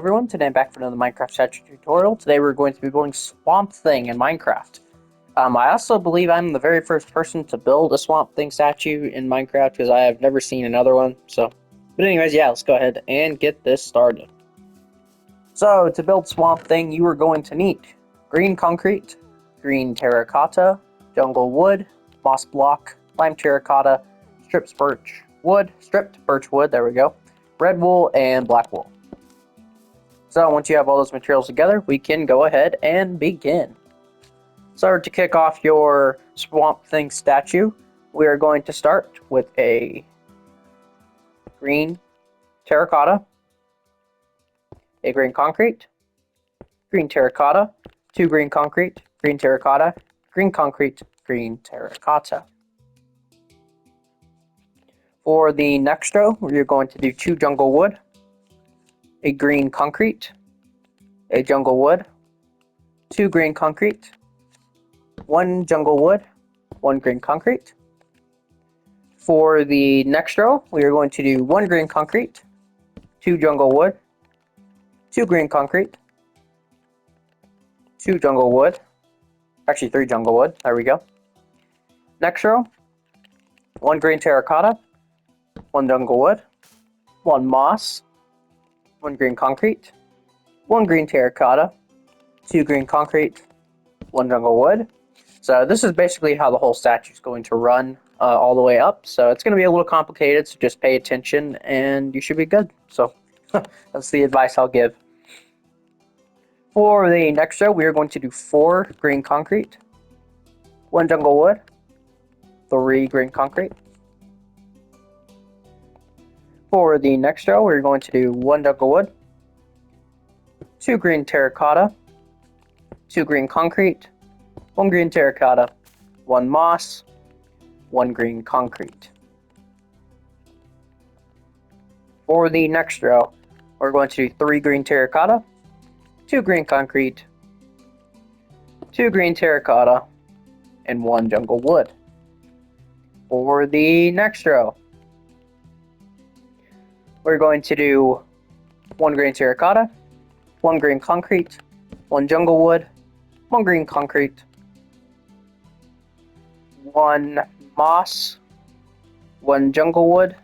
Everyone, today I'm back for another Minecraft statue tutorial. Today we're going to be building Swamp Thing in Minecraft. I also believe I'm the very first person to build a Swamp Thing statue in Minecraft because I have never seen another one. But anyways, yeah, let's go ahead and get this started. So to build Swamp Thing, you are going to need green concrete, green terracotta, jungle wood, moss block, lime terracotta, stripped birch wood, there we go, red wool, and black wool. So once you have all those materials together, we can go ahead and begin. So to kick off your Swamp Thing statue, we are going to start with a green terracotta, a green concrete, green terracotta, two green concrete, green terracotta, green concrete, green terracotta. For the next row, we're going to do two jungle wood, a green concrete, a jungle wood, two green concrete, one jungle wood, one green concrete. For the next row, we are going to do one green concrete, two jungle wood, two green concrete, two jungle wood, actually three jungle wood, there we go. Next row, one green terracotta, one jungle wood, one moss, one green concrete, one green terracotta, two green concrete, one jungle wood. So this is basically how the whole statue is going to run all the way up. So it's going to be a little complicated, so just pay attention and you should be good. So that's the advice I'll give. For the next row, we are going to do four green concrete, one jungle wood, three green concrete. For the next row, we're going to do one jungle wood, two green terracotta, two green concrete, one green terracotta, one moss, one green concrete. For the next row, we're going to do three green terracotta, two green concrete, two green terracotta, and one jungle wood. For the next row, we're going to do one green terracotta, one green concrete, one jungle wood, one green concrete, one moss, one jungle wood,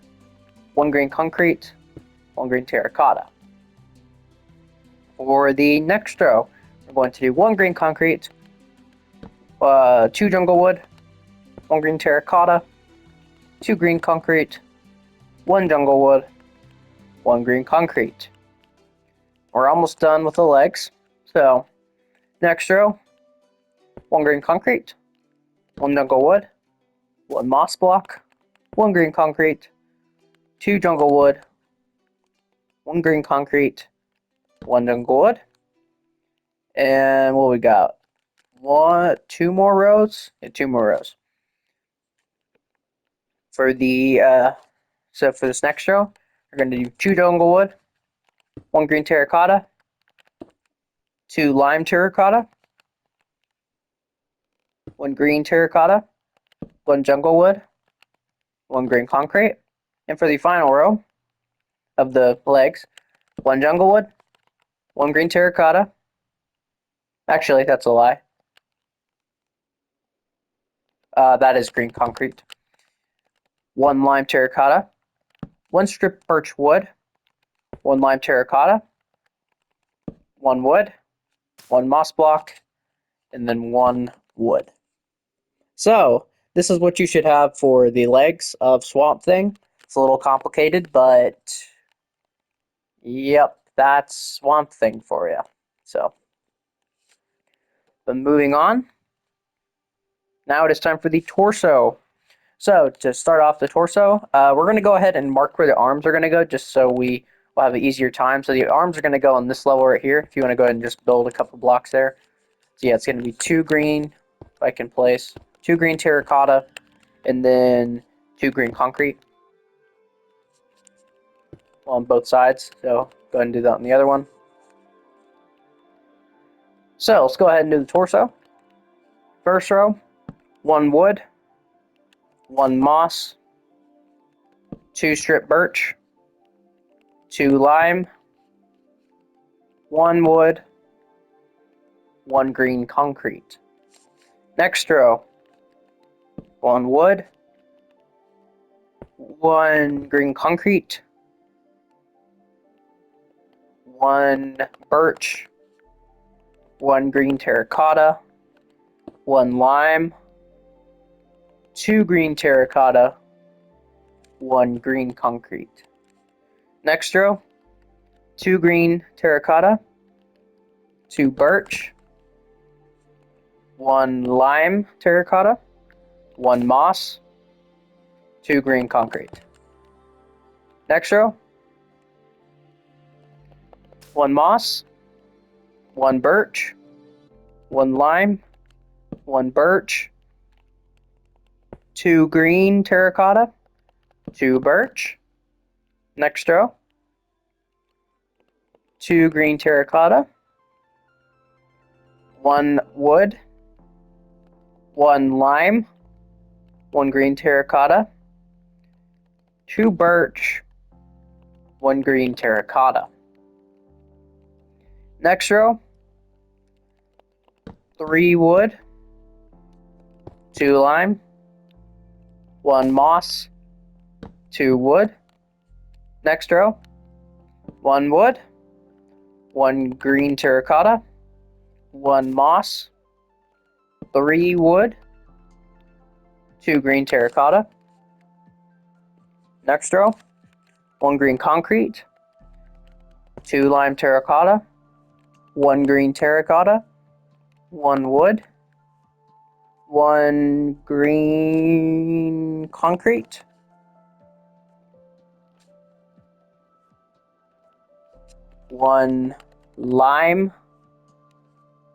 one green concrete, one green terracotta. For the next row, we're going to do one green concrete, two jungle wood, one green terracotta, two green concrete, one jungle wood, one green concrete. We're almost done with the legs. So, next row, one green concrete, one jungle wood, one moss block, one green concrete, two jungle wood, one green concrete, one jungle wood, and what we got? Two more rows? Yeah, two more rows. For the so for this next row, we're going to do two jungle wood, one green terracotta, two lime terracotta, one green terracotta, one jungle wood, one green concrete, and for the final row of the legs, one jungle wood, one green terracotta. Actually, that's a lie. That is green concrete. One lime terracotta, one stripped birch wood, one lime terracotta, one wood, one moss block, and then one wood. So, this is what you should have for the legs of Swamp Thing. It's a little complicated, but yep, that's Swamp Thing for you. So, but moving on. Now it is time for the torso. So to start off the torso, we're going to go ahead and mark where the arms are going to go just so we will have an easier time. So the arms are going to go on this level right here. If you want to go ahead and just build a couple blocks there. So yeah, it's going to be two green, if I can place, two green terracotta, and then two green concrete on both sides. So go ahead and do that on the other one. So let's go ahead and do the torso. First row, one wood, one moss, two strip birch, two lime, one wood, one green concrete. Next row, one wood, one green concrete, one birch, one green terracotta, one lime, two green terracotta, one green concrete. Next row, two green terracotta, two birch, one lime terracotta, one moss, two green concrete. Next row, one moss, one birch, one lime, one birch, two green terracotta, two birch. Next row, two green terracotta, one wood, one lime, one green terracotta, two birch, one green terracotta. Next row, three wood, two lime, one moss, two wood. Next row, one wood, one green terracotta, one moss, three wood, two green terracotta. Next row, one green concrete, two lime terracotta, one green terracotta, one wood, one green concrete, one lime,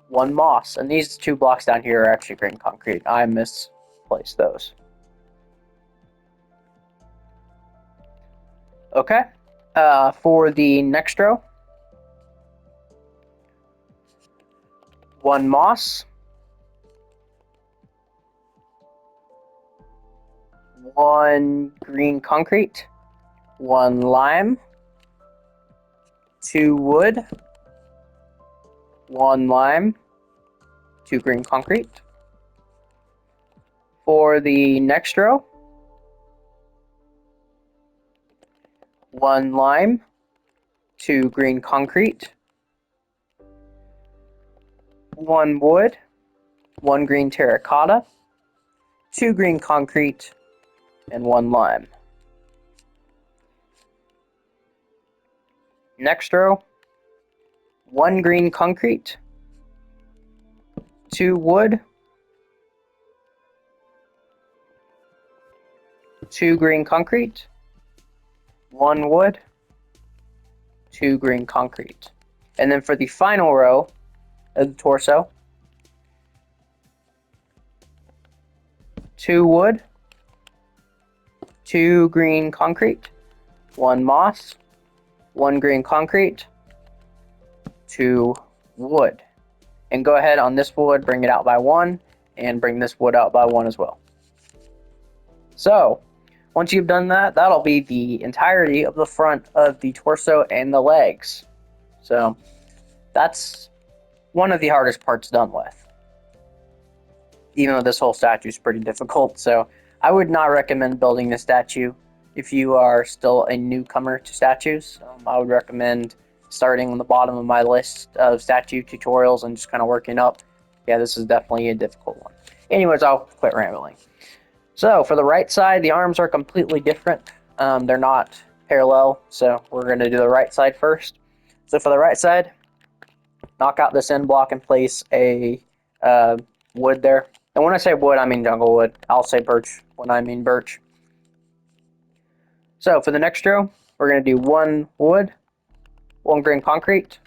one moss. And these two blocks down here are actually green concrete. I misplaced those. Okay. For the next row, one moss, one green concrete, one lime, two wood, one lime, two green concrete. For the next row, one lime, two green concrete, one wood, one green terracotta, two green concrete, and one lime. Next row, one green concrete, two wood, two green concrete, one wood, two green concrete. And then for the final row of the torso, two wood, two green concrete, one moss, one green concrete, two wood. And go ahead on this wood, bring it out by one, and bring this wood out by one as well. So, once you've done that, that'll be the entirety of the front of the torso and the legs. So, that's one of the hardest parts done with. Even though this whole statue is pretty difficult, so I would not recommend building this statue if you are still a newcomer to statues. I would recommend starting on the bottom of my list of statue tutorials and just kind of working up. Yeah, this is definitely a difficult one. Anyways, I'll quit rambling. So for the right side, the arms are completely different. They're not parallel, so we're going to do the right side first. So for the right side, knock out this end block and place a wood there. And when I say wood, I mean jungle wood. I'll say birch when I mean birch. So for the next row, we're going to do one wood, one green concrete,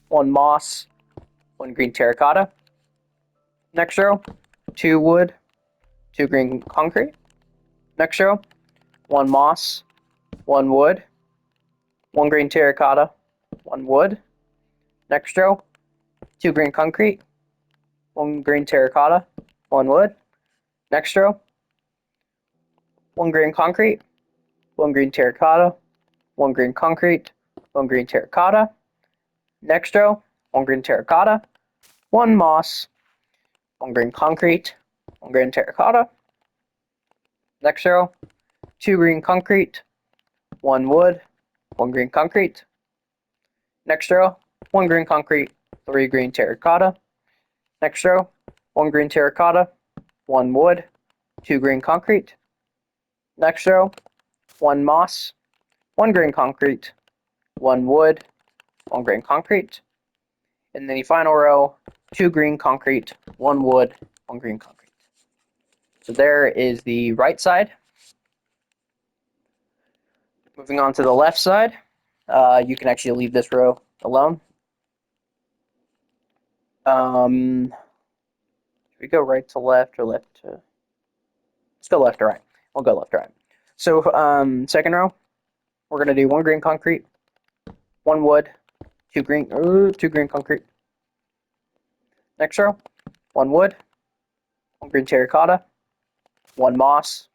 one moss, one green terracotta. Next row, two wood, two green concrete. Next row, one moss, one wood, one green terracotta, one wood. Next row, two green concrete, one green terracotta, one wood. Next row, one green concrete, one green terracotta, one green concrete, one green terracotta. Next row, 1 green terracotta, 1 moss, 1 green concrete, 1 green terracotta. Next row, 2 green concrete, 1 wood, 1 green concrete. Next row, 1 green concrete, 3 green terracotta. Next row, 1 green terracotta, 1 wood, 2 green concrete. Next row, 1 moss, 1 green concrete, 1 wood, 1 green concrete. And then the final row, 2 green concrete, 1 wood, 1 green concrete. So there is the right side. Moving on to the left side, you can actually leave this row alone. Should we go right to left or left to... Let's go left to right. We'll go left to right. So second row, we're going to do 1 green concrete, 1 wood, 2 green concrete. Next row, 1 wood, 1 green terracotta, 1 moss,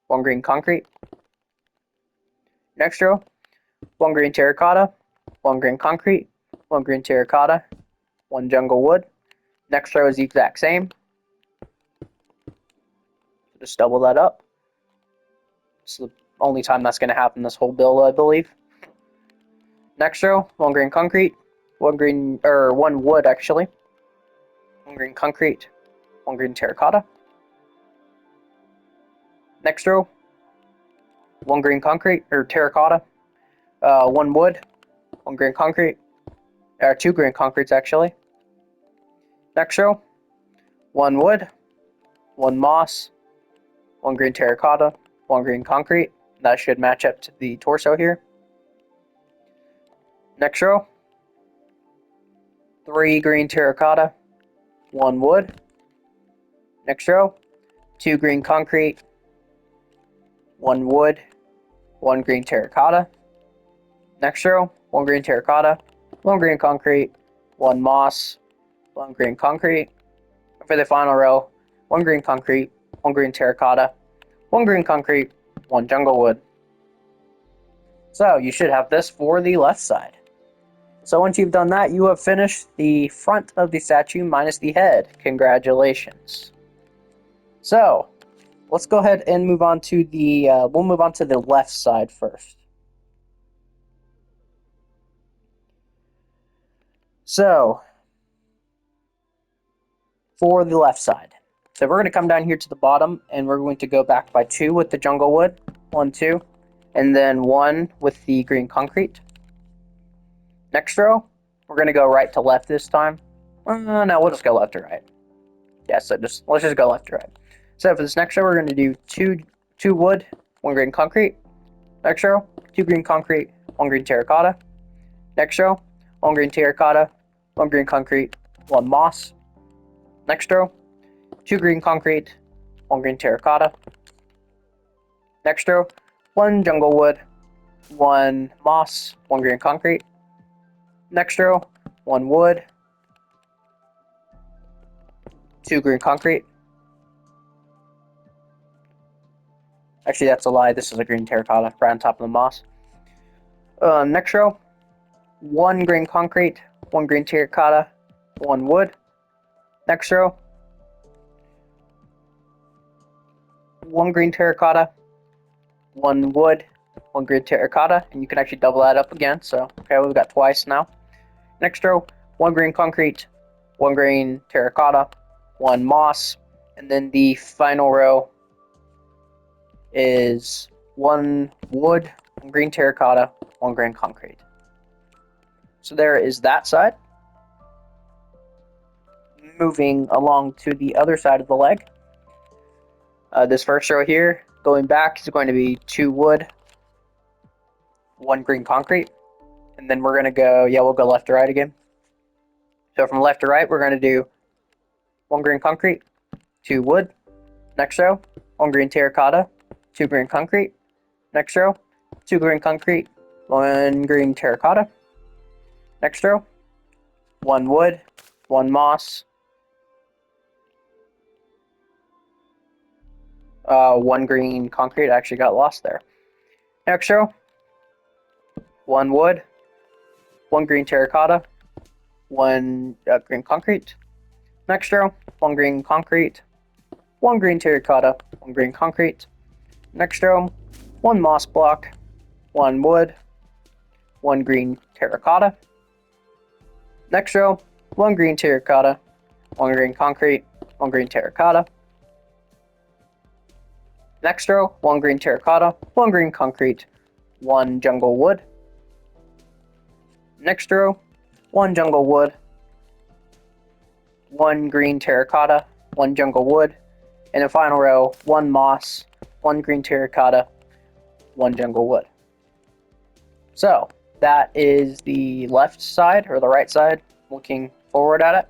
1 green concrete. Next row, 1 green terracotta, 1 green concrete, 1 green terracotta, 1 jungle wood. Next row is the exact same. Just double that up. It's the only time that's going to happen this whole build, I believe. Next row, 1 green concrete, 1 wood actually, 1 green concrete, 1 green terracotta. Next row, 1 green concrete or terracotta, 1 wood, 1 green concrete, 2 green concretes actually. Next row, 1 wood, 1 moss, 1 green terracotta, 1 green concrete. That should match up to the torso here. Next row, 3 green terracotta, 1 wood. Next row, 2 green concrete, 1 wood, 1 green terracotta. Next row, 1 green terracotta, 1 green concrete, 1 moss, 1 green concrete. For the final row, 1 green concrete, 1 green terracotta, 1 green concrete, 1 jungle wood. So you should have this for the left side. So once you've done that, you have finished the front of the statue minus the head. Congratulations. So let's go ahead and move on to the, we'll move on to the left side first. So for the left side. So we're going to come down here to the bottom, and we're going to go back by 2 with the jungle wood. 1, 2. And then 1 with the green concrete. Next row, we're going to go right to left this time. No, we'll just go left to right. Yeah, so let's just go left to right. So for this next row, we're going to do 2 wood, 1 green concrete. Next row, 2 green concrete, 1 green terracotta. Next row, 1 green terracotta, 1 green concrete, 1 moss. Next row, 2 green concrete, 1 green terracotta. Next row, 1 jungle wood, 1 moss, 1 green concrete. Next row, 1 wood, 2 green concrete. Actually, that's a lie. This is a green terracotta right on top of the moss. Next row, 1 green concrete, 1 green terracotta, 1 wood. Next row, 1 green terracotta, 1 wood, 1 green terracotta, and you can actually double that up again. So, okay, we've got twice now. Next row, 1 green concrete, 1 green terracotta, 1 moss, and then the final row is 1 wood, 1 green terracotta, 1 green concrete. So there is that side. Moving along to the other side of the leg. This first row here, going back, is going to be 2 wood, 1 green concrete. And then we're going to go, we'll go left to right again. So from left to right, we're going to do 1 green concrete, 2 wood. Next row, 1 green terracotta, 2 green concrete. Next row, 2 green concrete, 1 green terracotta. Next row, 1 wood, 1 moss, 1 green concrete. I actually got lost there. Next row, 1 wood, 1 green terracotta, one green concrete. Next row, one green concrete, one green terracotta, one green concrete. Next row, one moss block, one wood, one green terracotta. Next row, one green terracotta, one green concrete, one green terracotta. Next row, one green terracotta, one green concrete, one jungle wood. Next row, one jungle wood, one green terracotta, one jungle wood. In the final row, one moss, one green terracotta, one jungle wood. So that is the left side or the right side looking forward at it.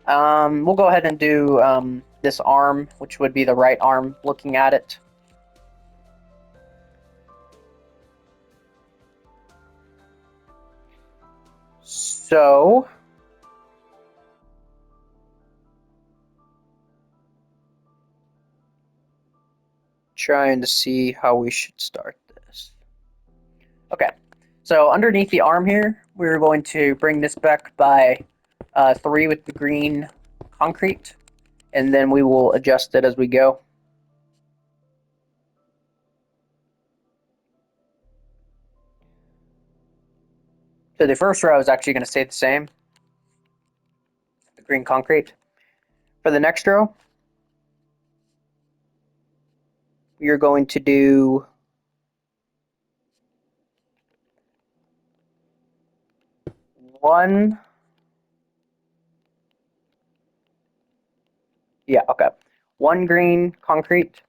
We'll go ahead and do this arm, which would be the right arm looking at it. So trying to see how we should start this. Okay, so underneath the arm here, we're going to bring this back by 3 with the green concrete, and then we will adjust it as we go. So the first row is actually going to stay the same, the green concrete. For the next row, you're going to do one, one green concrete.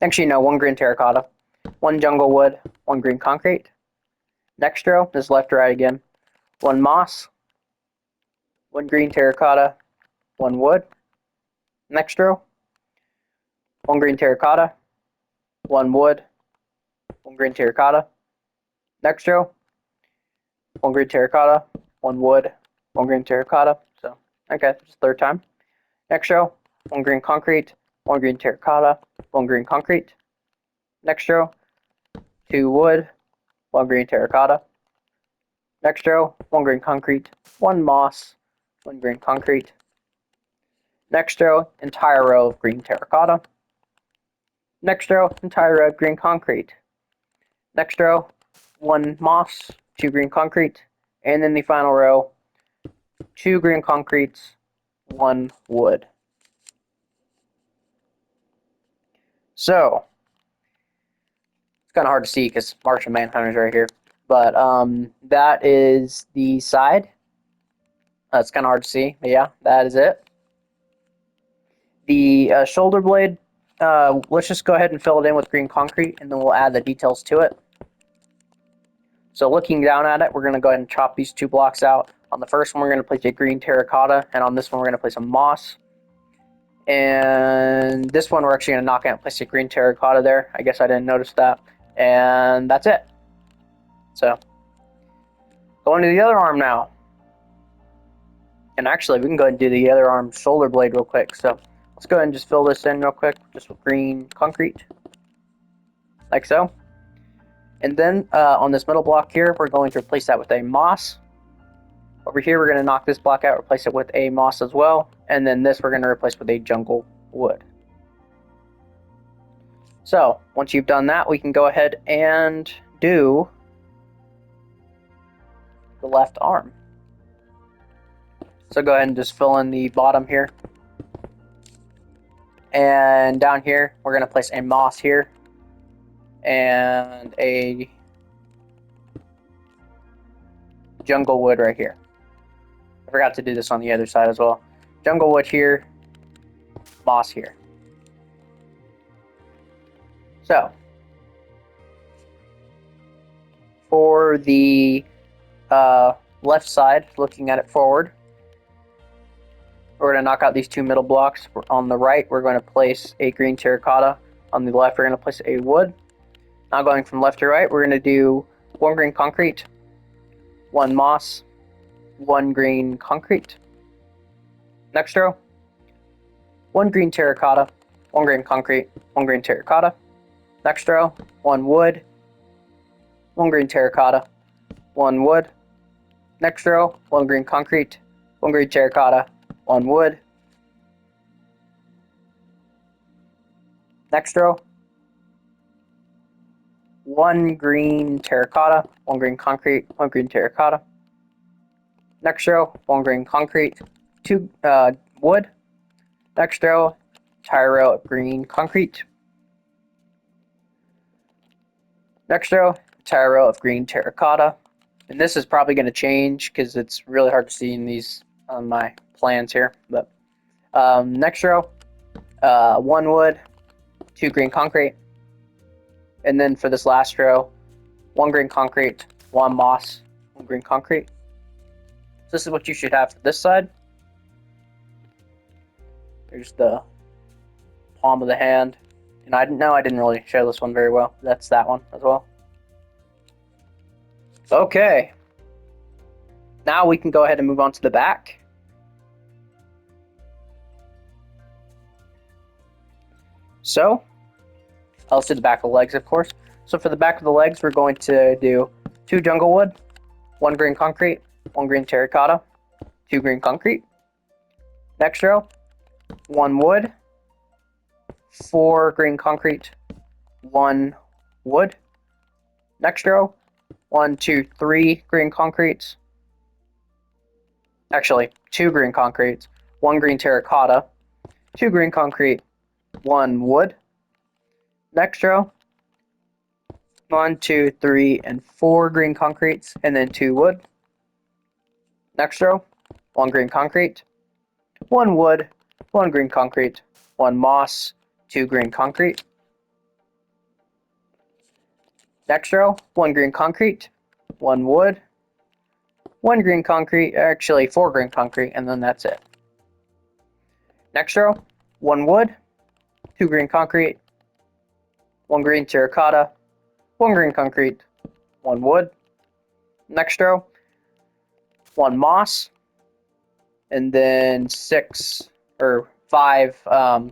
Actually, no, one green terracotta, one jungle wood, one green concrete. Next row is left to right again. One moss, one green terracotta, one wood. Next row, one green terracotta, one wood, one green terracotta. Next row, one green terracotta, one wood, one green terracotta. So, okay, it's the third time. Next row, one green concrete, one green terracotta, one green concrete. Next row, two wood, one green terracotta. Next row, one green concrete, one moss, one green concrete. Next row, entire row of green terracotta. Next row, entire row of green concrete. Next row, one moss, two green concrete. And then the final row, two green concretes, one wood. So, it's kind of hard to see because Martian Manhunter's right here. But that is the side. It's kind of hard to see, but yeah, that is it. The shoulder blade, let's just go ahead and fill it in with green concrete, and then we'll add the details to it. So looking down at it, we're going to go ahead and chop these 2 blocks out. On the first one, we're going to place a green terracotta, and on this one, we're going to place a moss. And this one, we're actually going to knock out and place a green terracotta there. I guess I didn't notice that. And that's it. So, going to the other arm now. And actually, we can go ahead and do the other arm shoulder blade real quick. So, let's go ahead and just fill this in real quick, just with green concrete. Like so. And then on this middle block here, we're going to replace that with a moss. Over here, we're going to knock this block out, replace it with a moss as well. And then this we're going to replace with a jungle wood. So, once you've done that, we can go ahead and do the left arm. So go ahead and just fill in the bottom here. And down here, we're going to place a moss here. And a jungle wood right here. I forgot to do this on the other side as well. Jungle wood here, moss here. So, for the left side, looking at it forward, we're going to knock out these 2 middle blocks. On the right, we're going to place a green terracotta. On the left, we're going to place a wood. Now going from left to right, we're going to do 1 green concrete, 1 moss, 1 green concrete. Next row, 1 green terracotta, 1 green concrete, 1 green terracotta. Next row, 1 wood, 1 green terracotta, 1 wood. Next row, 1 green concrete, 1 green terracotta, 1 wood. Next row, 1 green terracotta, 1 green concrete, 1 green terracotta. Next row, 1 green concrete, 2 wood. Next row, entire row of green concrete. Next row, entire row of green terracotta. And this is probably going to change because it's really hard to see in these on my plans here. But next row, 1 wood, 2 green concrete. And then for this last row, 1 green concrete, 1 moss, 1 green concrete. So this is what you should have for this side. There's the palm of the hand. And I didn't really show this one very well. That's that one as well. Okay. Now we can go ahead and move on to the back. So, let's do the back of the legs, of course. So for the back of the legs, we're going to do 2 jungle wood, 1 green concrete, 1 green terracotta, 2 green concrete. Next row, 1 wood, 4 green concrete, 1 wood. Next row, 1, 2, 3 green concretes. Actually, 2 green concretes, 1 green terracotta, 2 green concrete, 1 wood. Next row, 1, 2, 3, and 4 green concretes, and then 2 wood. Next row, 1 green concrete, 1 wood, 1 green concrete, 1 moss, 2 green concrete. Next row, 1 green concrete, 1 wood, 1 green concrete, actually 4 green concrete, and then that's it. Next row, 1 wood, 2 green concrete, 1 green terracotta, 1 green concrete, 1 wood. Next row, 1 moss, and then 5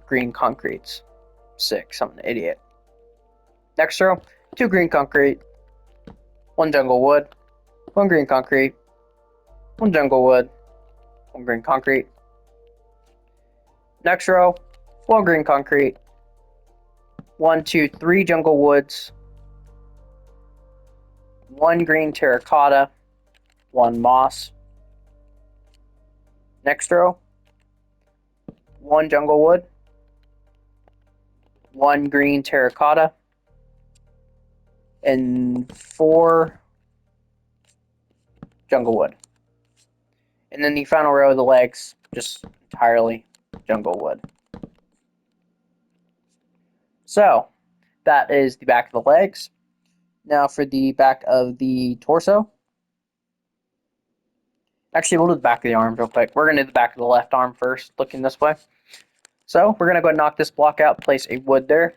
green concretes. 6, I'm an idiot. Next row, 2 green concrete, 1 jungle wood, 1 green concrete, 1 jungle wood, 1 green concrete. Next row, 1 green concrete, 1, 2, 3 jungle woods, 1 green terracotta, 1 moss. Next row, 1 jungle wood, 1 green terracotta, and 4 jungle wood. And then the final row of the legs, just entirely jungle wood. So, that is the back of the legs. Now for the back of the torso. Actually, we'll do the back of the arm real quick. We're going to do the back of the left arm first, looking this way. So, we're going to go ahead and knock this block out, place a wood there.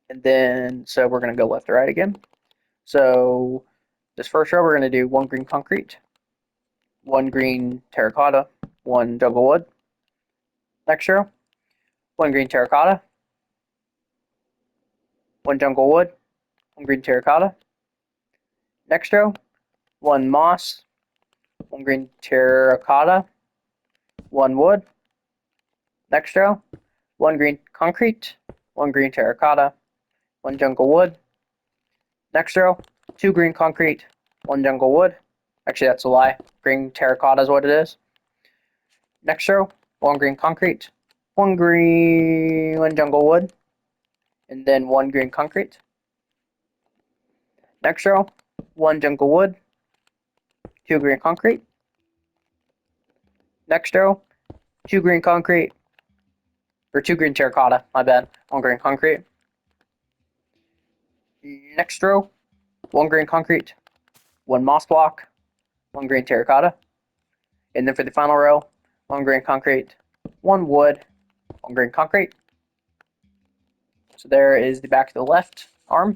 And then, so we're going to go left to right again. So, this first row, we're going to do 1 green concrete, 1 green terracotta, 1 jungle wood. Next row, 1 green terracotta, 1 jungle wood, 1 green terracotta. Next row, 1 moss, 1 green terracotta, 1 wood. Next row, 1 green concrete, 1 green terracotta, 1 jungle wood. Next row, 2 green concrete, 1 jungle wood. Actually, that's a lie. Green terracotta is what it is. Next row, 1 green concrete, 1 jungle wood, and then 1 green concrete. Next row, 1 jungle wood, 2 green concrete. Next row, 2 green concrete, or 2 green terracotta, my bad, 1 green concrete. Next row, 1 green concrete, 1 moss block, 1 green terracotta. And then for the final row, 1 green concrete, 1 wood, 1 green concrete. So there is the back of the left arm.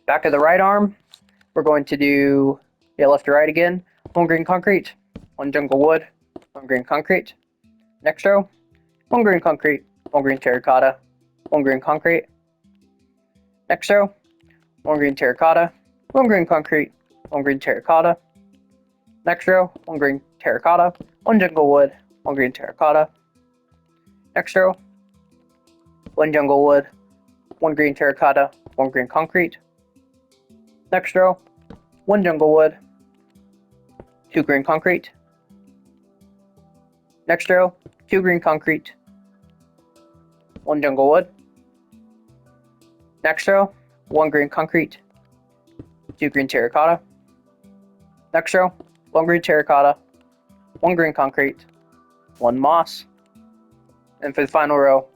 Back of the right arm, we're going to do left to right again. 1 green concrete, 1 jungle wood, 1 green concrete. Next row, 1 green concrete, 1 green terracotta, 1 green concrete. Next row, 1 green terracotta, 1 green concrete, one green terracotta. Next row, one green terracotta, one jungle wood, one green terracotta. Next row, one jungle wood, one green terracotta, one green concrete. Next row, one jungle wood, two green concrete. Next row, two green concrete, one jungle wood. Next row, one green concrete, two green terracotta. Next row, one green terracotta, one green concrete, one moss. And for the final row,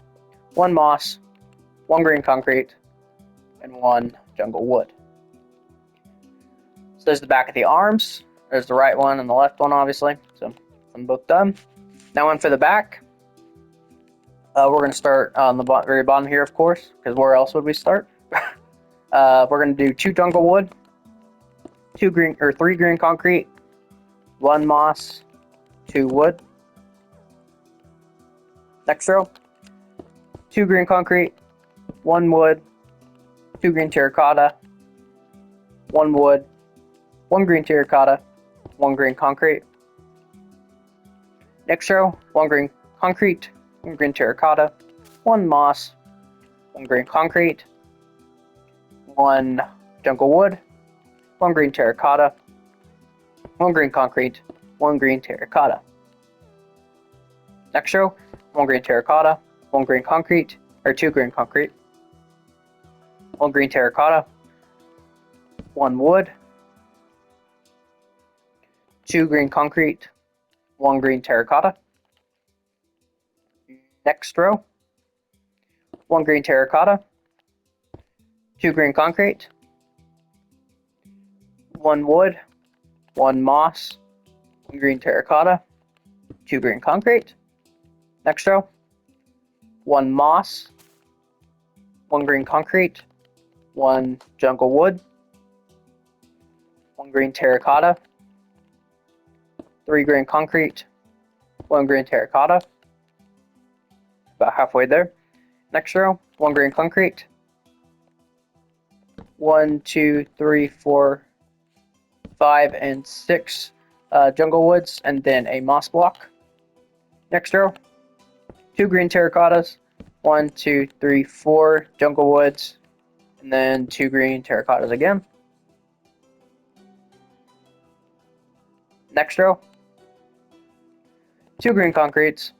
one moss, one green concrete, and one jungle wood. So there's the back of the arms. There's the right one and the left one, obviously. So I'm both done. Now one for the back. We're going to start on the very bottom here, of course, because where else would we start? We're going to do two jungle wood, three green concrete, one moss, two wood. Next row, two green concrete, one wood, two green terracotta, one wood, one green terracotta, one green concrete. Next row, one green concrete, one green terracotta, one moss, one green concrete, one jungle wood, one green terracotta, one green concrete, one green terracotta. Next row, one green terracotta, one green concrete, or two green concrete, one green terracotta, one wood, two green concrete, one green terracotta. Next row, one green terracotta, two green concrete, one wood, one moss, one green terracotta, two green concrete. Next row, one moss, one green concrete, one jungle wood, one green terracotta, three green concrete, one green terracotta. About halfway there. Next row, one green concrete, 1, 2, 3, 4, 5, and 6 jungle woods, and then a moss block. Next row, two green terracottas, 1, 2, 3, 4 jungle woods, and then two green terracottas again. Next row, two green concretes,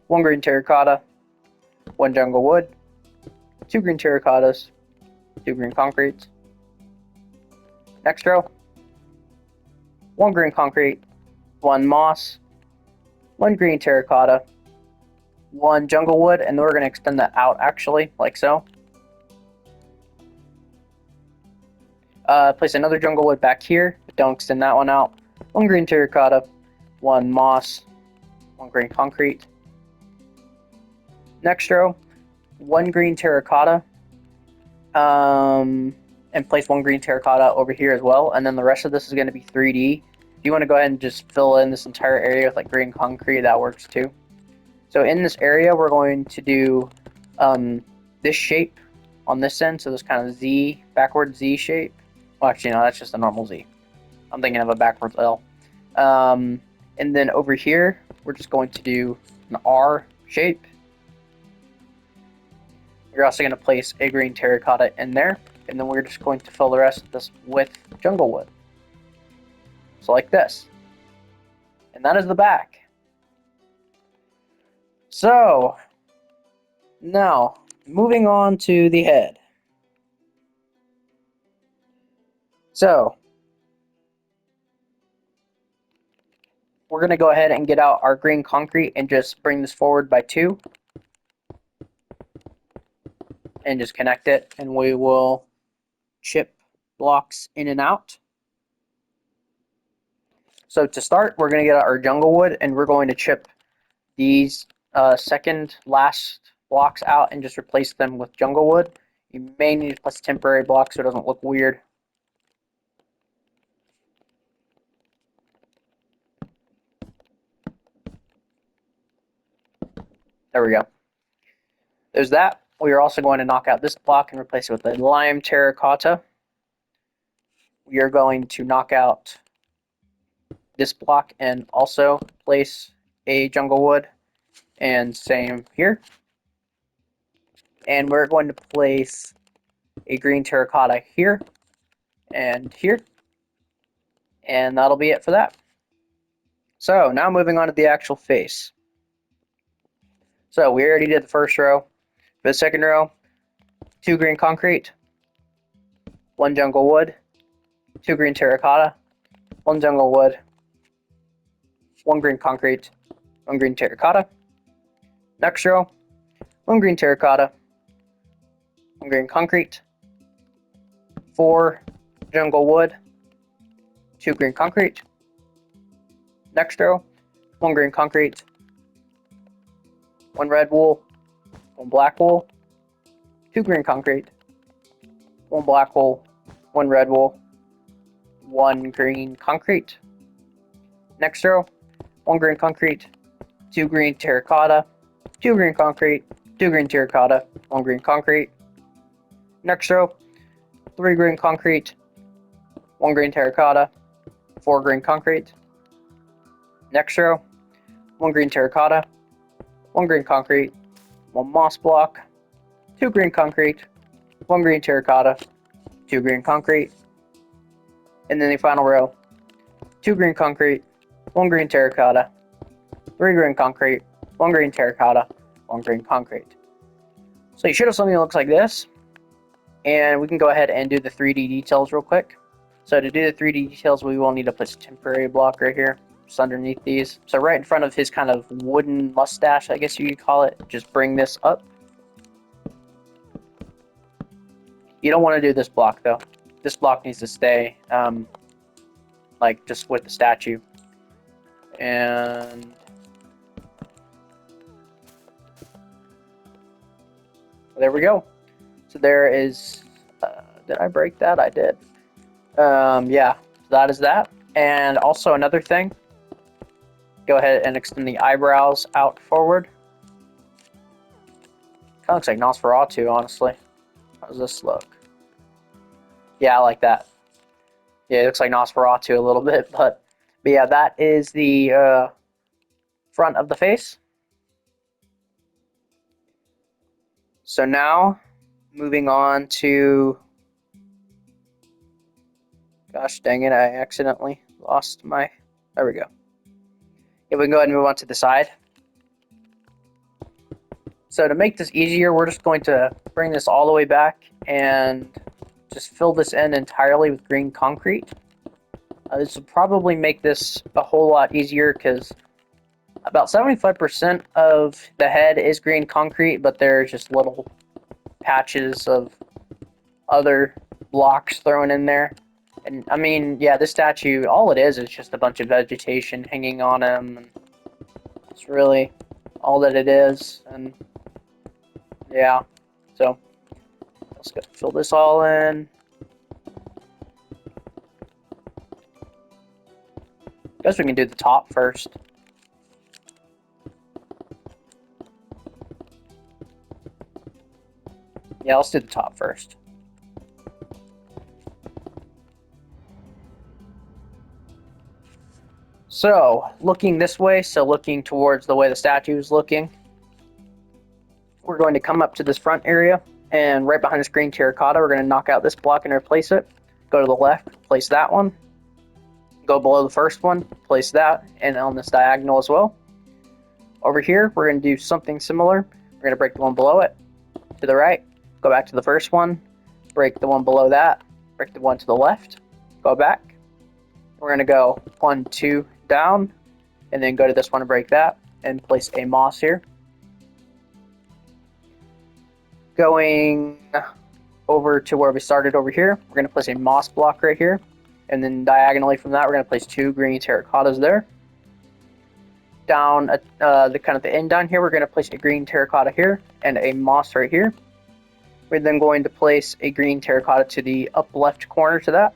one green terracotta, one jungle wood, two green terracottas, two green concretes. Next row, one green concrete, one moss, one green terracotta, one jungle wood, and we're going to extend that out actually, like so. Place another jungle wood back here, but don't extend that one out. One green terracotta, one moss, one green concrete. Next row, one green terracotta, and place one green terracotta over here as well, and then the rest of this is going to be 3D. If you want to go ahead and just fill in this entire area with like green concrete, that works too. So in this area, we're going to do this shape on this end, so this kind of Z, backward Z shape. Well, actually, no, that's just a normal Z. I'm thinking of a backwards L. And then over here, we're just going to do an R shape. You're also going to place a green terracotta in there, and then we're just going to fill the rest of this with jungle wood. So like this. And that is the back. So, now, moving on to the head. So, we're going to go ahead and get out our green concrete and just bring this forward by 2. And just connect it, and we will chip blocks in and out. So to start, we're going to get out our jungle wood, and we're going to chip these second last blocks out and just replace them with jungle wood. You may need to place temporary blocks so it doesn't look weird. There we go. There's that. We are also going to knock out this block and replace it with a lime terracotta. we are going to knock out this block and also place a jungle wood, and same here. And we're going to place a green terracotta here and here, and that'll be it for that. So now moving on to the actual face. So we already did the first row. For the second row, 2 green concrete, 1 jungle wood, 2 green terracotta, 1 jungle wood, 1 green concrete, 1 green terracotta. Next row, 1 green terracotta, 1 green concrete, 4 jungle wood, 2 green concrete. Next row, 1 green concrete, 1 red wool, 1 black wool, 2 green concrete, 1 black wool, 1 red wool, 1 green concrete. Next row, 1 green concrete, 2 green terracotta, 2 green concrete, 2 green terracotta, 1 green concrete. Next row, 3 green concrete, 1 green terracotta, 4 green concrete. Next row, 1 green terracotta, 1 green concrete, 1 moss block, 2 green concrete, 1 green terracotta, 2 green concrete. And then the final row, 2 green concrete, 1 green terracotta, 3 green concrete, 1 green terracotta, 1 green concrete. So you should have something that looks like this. And we can go ahead and do the 3D details real quick. So to do the 3D details, we will need to place a temporary block right here, just underneath these. So right in front of his kind of wooden mustache, I guess you could call it, just bring this up. You don't want to do this block though. This block needs to stay like just with the statue. And there we go. So there is, did I break that? I did. Yeah, that is that. And also another thing, go ahead and extend the eyebrows out forward. Kind of looks like Nosferatu, honestly. How does this look? Yeah, I like that. Yeah, it looks like Nosferatu a little bit, but yeah, that is the front of the face. So now, moving on to, gosh dang it, I accidentally lost my, there we go. Yeah, we can go ahead and move on to the side. So to make this easier, we're just going to bring this all the way back and just fill this in entirely with green concrete. This will probably make this a whole lot easier because about 75% of the head is green concrete, but there's just little patches of other blocks thrown in there. And I mean, yeah, this statue, all it is just a bunch of vegetation hanging on him. And it's really all that it is. And yeah, so let's go fill this all in. Guess we can do the top first. Yeah, let's do the top first. So, looking this way, so looking towards the way the statue is looking, we're going to come up to this front area, and right behind this green terracotta, we're going to knock out this block and replace it. Go to the left, place that one. Go below the first one, place that, and on this diagonal as well. Over here, we're going to do something similar. We're going to break the one below it. To the right, go back to the first one, break the one below that, break the one to the left, go back. We're going to go 1, 2 down, and then go to this one and break that, and place a moss here. Going over to where we started over here, we're going to place a moss block right here, and then diagonally from that, we're going to place 2 green terracottas there. Down at the kind of the end down here, we're going to place a green terracotta here and a moss right here. We're then going to place a green terracotta to the up left corner to that.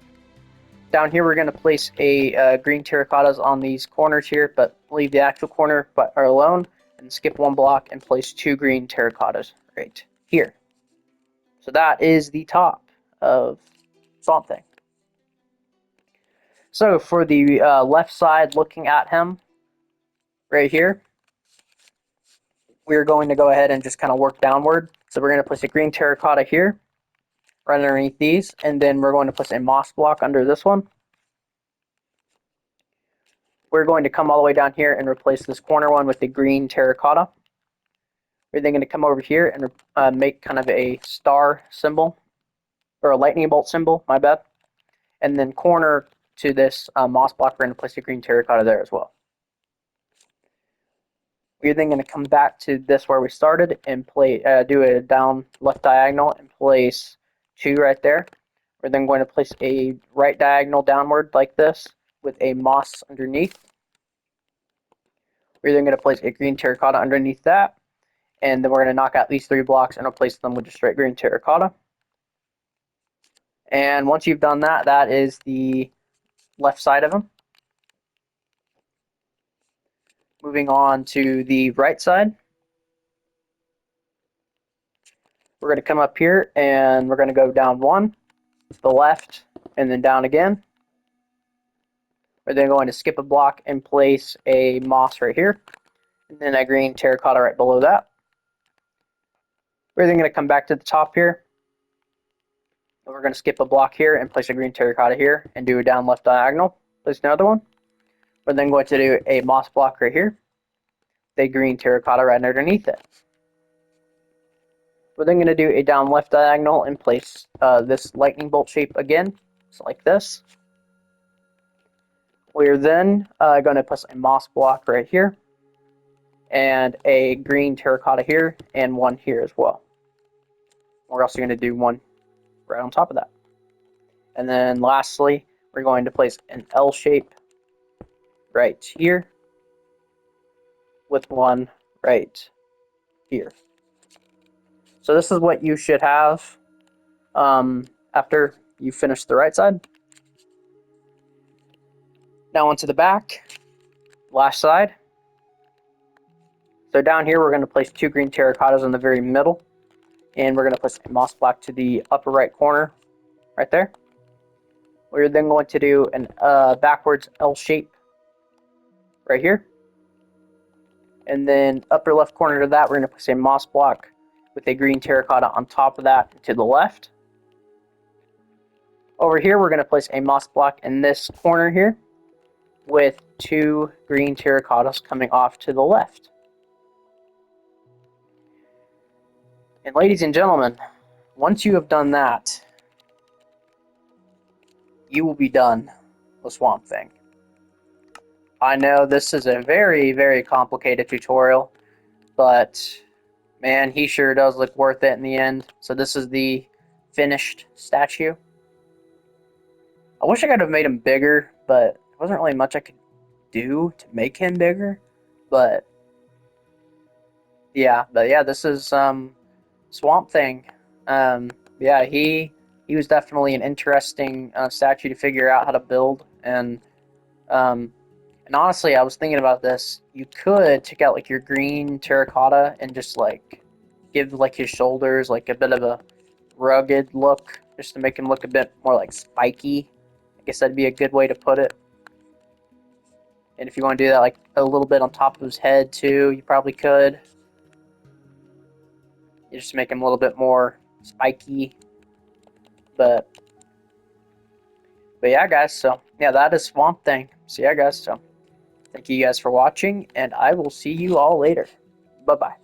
Down here, we're going to place a green terracottas on these corners here, but leave the actual corner alone, and skip one block and place 2 green terracottas right here. So that is the top of Swamp Thing. So for the left side, looking at him right here, we're going to go ahead and just kind of work downward. So we're going to place a green terracotta here, right underneath these, and then we're going to place a moss block under this one. We're going to come all the way down here and replace this corner one with the green terracotta. We're then going to come over here and make kind of a star symbol, or a lightning bolt symbol, my bad. And then corner to this moss block, we're going to place a green terracotta there as well. We're then going to come back to this where we started and do a down left diagonal and place 2 right there. We're then going to place a right diagonal downward like this with a moss underneath. We're then going to place a green terracotta underneath that. And then we're going to knock out these 3 blocks and replace them with just straight green terracotta. And once you've done that, that is the left side of them. Moving on to the right side. We're going to come up here and we're going to go down 1, to the left, and then down again. We're then going to skip a block and place a moss right here, and then a green terracotta right below that. We're then going to come back to the top here. And we're going to skip a block here and place a green terracotta here and do a down left diagonal. Place another one. We're then going to do a moss block right here, the green terracotta right underneath it. We're then going to do a down left diagonal and place this lightning bolt shape again, just like this. We're then going to place a moss block right here, and a green terracotta here, and 1 here as well. We're also going to do 1 right on top of that. And then lastly, we're going to place an L shape right here, with 1 right here. So this is what you should have after you finish the right side. Now onto the back, last side. So down here we're going to place 2 green terracottas in the very middle, and we're going to place a moss block to the upper right corner right there. We're then going to do an backwards L shape right here. And then upper left corner to that, we're going to place a moss block with a green terracotta on top of that to the left. Over here, we're going to place a moss block in this corner here with 2 green terracottas coming off to the left. And ladies and gentlemen, once you have done that, you will be done with Swamp Thing. I know this is a very, very complicated tutorial, but man, he sure does look worth it in the end. So this is the finished statue. I wish I could have made him bigger, but there wasn't really much I could do to make him bigger. But yeah, this is Swamp Thing. Yeah, he was definitely an interesting statue to figure out how to build, and honestly, I was thinking about this. You could take out like your green terracotta and just like give like his shoulders like a bit of a rugged look, just to make him look a bit more like spiky. I guess that'd be a good way to put it. And if you want to do that like a little bit on top of his head too, you probably could. You just make him a little bit more spiky. But yeah, guys, so yeah, that is Swamp Thing. So yeah, guys, so thank you guys for watching, and I will see you all later. Bye-bye.